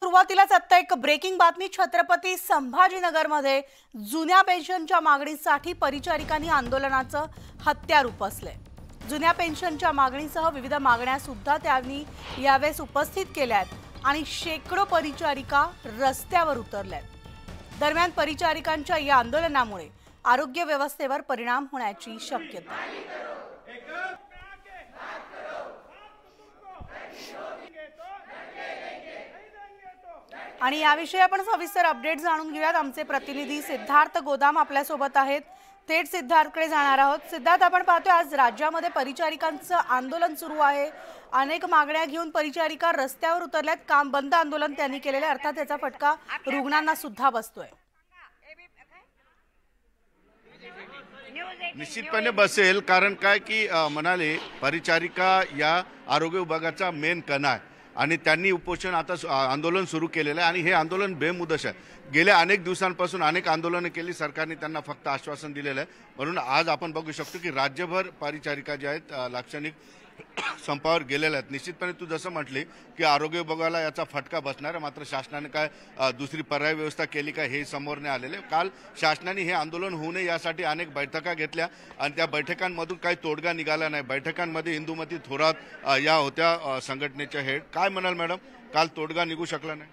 सुरुवातीलाच आता एक ब्रेकिंग बातमी। छत्रपती संभाजीनगरमध्ये जुन्या पेन्शनच्या मागणीसाठी परिचारिकांनी आंदोलनाचं हत्यार उपसले। जुन्या पेन्शनच्या मागणीसह विविध मागण्या सुद्धा त्यांनी यावेळेस उपस्थित केल्यात आणि शेकडो परिचारिका रस्त्यावर उतरल्यात। दरम्यान परिचारिकांच्या या आंदोलनामुळे आरोग्य व्यवस्थेवर परिणाम होण्याची शक्यता आहे। आणि याविषयी आपण सविस्तर अपडेट जाणून घेऊयात। आमचे प्रतिनिधी सिद्धार्थ गोदाम आपल्या सोबत आहेत। थेट सिद्धार्थकडे जाणार आहोत। सिद्धार्थ, आपण पाहतोय आज राज्यामध्ये परिचारिकांचं आंदोलन सुरू आहे। अनेक मागण्या घेऊन परिचारिका रस्त्यावर उतरल्यात। काम बंद आंदोलन त्यांनी केलेले, अर्थात त्याचा फटका रुग्णांना सुद्धा बसतोय। निश्चितपणे बसेल, कारण काय की म्हणाले परिचारिका या आरोग्य विभागाचा मेन कणा आहे आणि त्यांनी उपोषण आता आंदोलन सुरू केलेलं आहे आणि हे आंदोलन बेमुदत आहे। गेल्या अनेक दिवसांपासून अनेक आंदोलनं केली, सरकारने त्यांना फक्त आश्वासन दिलेलं आहे। म्हणून आज आपण बघू शकतो की राज्यभर परिचारिका जे आहेत लाक्षणिक संपावर गेलेल्या आहेत। निश्चितपणे तू जसं म्हटली की आरोग्य विभागाला याचा फटका बसणार आहे, मात्र शासनाने काय दुसरी पर्याय व्यवस्था केली का हे समोर नाही आलेले। काल शासनाने हे आंदोलन होऊ नये यासाठी अनेक बैठका घेतल्या आणि त्या बैठकांमधून काही तोडगा निघाला नाही। बैठकांमध्ये इंदुमती थोरात या होत्या संघटनेच्या हेड। काय म्हणाल मॅडम, काल तोडगा निघू शकला नाही?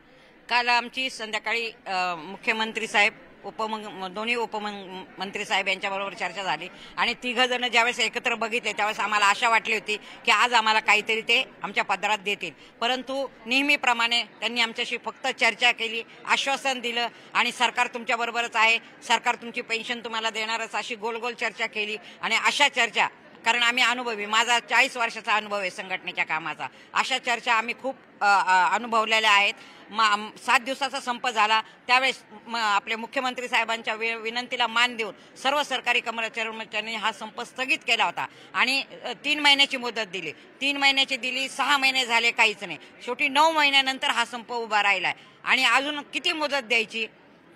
काल आमची संध्याकाळी मुख्यमंत्री साहेब दोन्ही उपमंत्री साहेब यांच्याबरोबर चर्चा झाली आणि तिघं जण ज्यावेळेस एकत्र बघितले त्यावेळेस आम्हाला आशा वाटली होती की आज आम्हाला काहीतरी ते आमच्या पदरात देतील, परंतु नेहमीप्रमाणे त्यांनी आमच्याशी फक्त चर्चा केली, आश्वासन दिलं आणि सरकार तुमच्याबरोबरच आहे, सरकार तुमची पेन्शन तुम्हाला देणारच, अशी गोल गोल चर्चा केली। आणि अशा चर्चा, कारण आम्ही अनुभवी, माझा 40 वर्षाचा अनुभव आहे संघटनेच्या कामाचा, अशा चर्चा आम्ही खूप अनुभवलेल्या आहेत। 7 दिवसाचा संप झाला त्यावेळेस आपले मुख्यमंत्री साहेबांच्या विनंतीला मान देऊन सर्व सरकारी कर्मचाऱ्यांनी हा संप स्थगित केला होता आणि 3 महिन्याची मुदत दिली। 3 महिन्याची दिली, 6 महिने झाले काहीच नाही। शेवटी 9 महिन्यानंतर हा संप उभा राहिलाय आणि अजून किती मुदत द्यायची?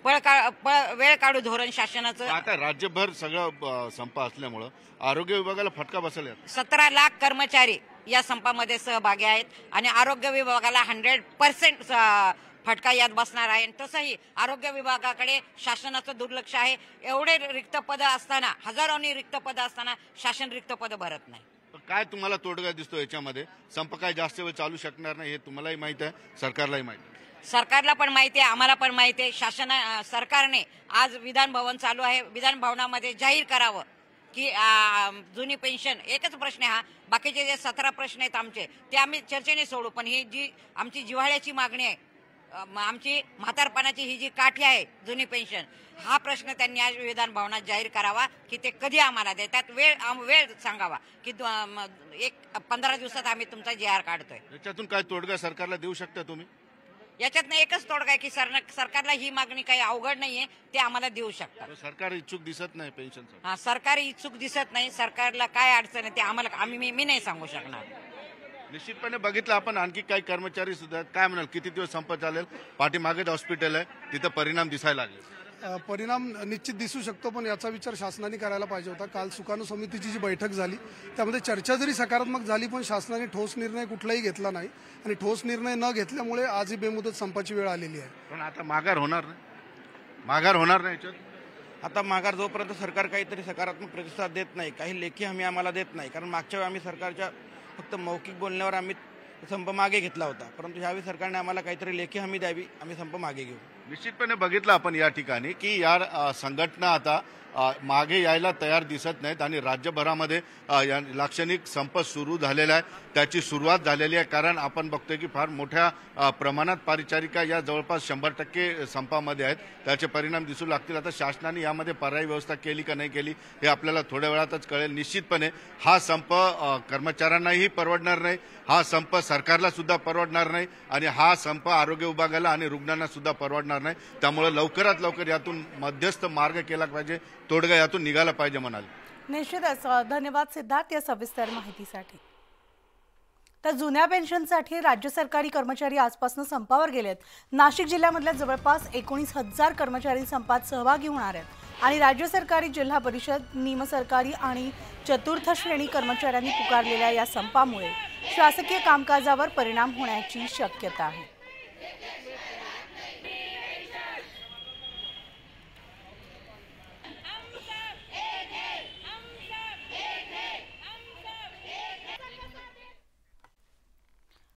वेळ काढू धोरण शासनाचं। आता राज्यभर सगळं संप असल्यामुळे आरोग्य विभागाला फटका बसला। 17 लाख कर्मचारी या संपामध्ये सहभागी आहेत आणि आरोग्य विभागाला 100% फटका यात बसणार आहे। तसंही आरोग्य विभागाकडे शासनाचं दुर्लक्ष आहे। एवढे रिक्त पद असताना, हजारोनी रिक्त पद असताना शासन रिक्त पद भरत नाही। काय तुम्हाला तोडगा दिसतो याच्यामध्ये? संप काय जास्त वेळ चालू शकणार नाही हे तुम्हालाही माहिती आहे, सरकारलाही माहिती आहे। सरकारला पण माहिती आहे, आम्हाला पण माहिती आहे। सरकारने आज विधान भवन चालू आहे, विधान भवनामध्ये जाहीर करावं की जुनी पेन्शन, एकच प्रश्न आहे हा, बाकीचे जे 17 प्रश्न आहेत आमचे ते आम्ही चर्चेने सोडू, पण ही जी आमची जिव्हाळ्याची मागणी आहे, आमची म्हातारपणाची ही जी काठी आहे जुनी पेन्शन, हा प्रश्न त्यांनी आज विधान भवनात जाहीर करावा की ते कधी आम्हाला देतात, वेळ सांगावा की 15 दिवसात आम्ही तुमचा JR काढतोय। याच्यातून काय तोडगा सरकारला देऊ शकता तुम्ही? याच्यातनं एकच तोडगा आहे की सरकारला ही मागणी काही अवघड नाहीये, ते आम्हाला देऊ शकतात। सरकार इच्छुक दिसत नाही पेन्शनचं? हा, सरकार इच्छुक दिसत नाही। सरकारला काय अडचण आहे ते आम्हाला मी नाही सांगू शकणार। निश्चितपणे बघितलं आपण, आणखी काही कर्मचारी सुद्धा काय म्हणाल, किती दिवस संप चालेल? पाठीमागेच हॉस्पिटल आहे, तिथं परिणाम दिसायला लागले। परिणाम निश्चित दिसू शकतो, पण याचा विचार शासनाने करायला पाहिजे होता। काल सुकाणू समितीची जी बैठक झाली त्यामध्ये चर्चा जरी सकारात्मक झाली, पण शासनाने ठोस निर्णय कुठलाही घेतला नाही आणि ठोस निर्णय न घेतल्यामुळे आजही बेमुदत संपाची वेळ आलेली आहे। पण आता माघार होणार नाही याच्यात। आता माघार जोपर्यंत सरकार काहीतरी सकारात्मक प्रतिसाद देत नाही, काही लेखी हमी आम्हाला देत नाही, कारण मागच्या वेळी आम्ही सरकारच्या फक्त मौखिक बोलण्यावर आम्ही संप मागे घेतला होता, परंतु यावेळी सरकारने आम्हाला काहीतरी लेखी हमी द्यावी, आम्ही संप मागे घेऊ। निश्चितपणे बघितलं आपण या ठिकाणी की या संघटना आता मागे यायला तयार दिसत नाहीत आणि राज्यभरामध्ये लाक्षणिक संप सुरू झालेला आहे, त्याची सुरुवात झालेली आहे। कारण आपण बघतोय की फार मोठ्या प्रमाणात परिचारिका या जवळपास 100% संपामध्ये आहेत, त्याचे परिणाम दिसू लागतील। आता शासनाने यामध्ये पर्यायी व्यवस्था केली का नाही केली हे आपल्याला थोड्या वेळातच कळेल। निश्चितपणे हा संप कर्मचाऱ्यांनाही परवडणार नाही, हा संप सरकारला सुद्धा परवडणार नाही आणि हा संप आरोग्य विभागाला आणि रुग्णांना सुद्धा परवडणार नाही। त्यामुळे लवकरात लवकर यातून मध्यस्थ मार्ग केला पाहिजे, तोडगा यातून निघाला पाहिजे म्हणाले। निश्चितच धन्यवाद सिद्धार्थ या सविस्तर माहितीसाठी। तर जुन्या पेन्शनसाठी राज्य सरकारी कर्मचारी आजपासून संपावर गेलेत। नाशिक जिल्ह्यामधल्या जवळपास 19,000 कर्मचारी संपात सहभागी होणार आहेत आणि राज्य सरकारी, जिल्हा परिषद, निमसरकारी आणि चतुर्थ श्रेणी कर्मचाऱ्यांनी पुकारलेल्या या संपामुळे शासकीय कामकाजावर परिणाम होण्याची शक्यता आहे।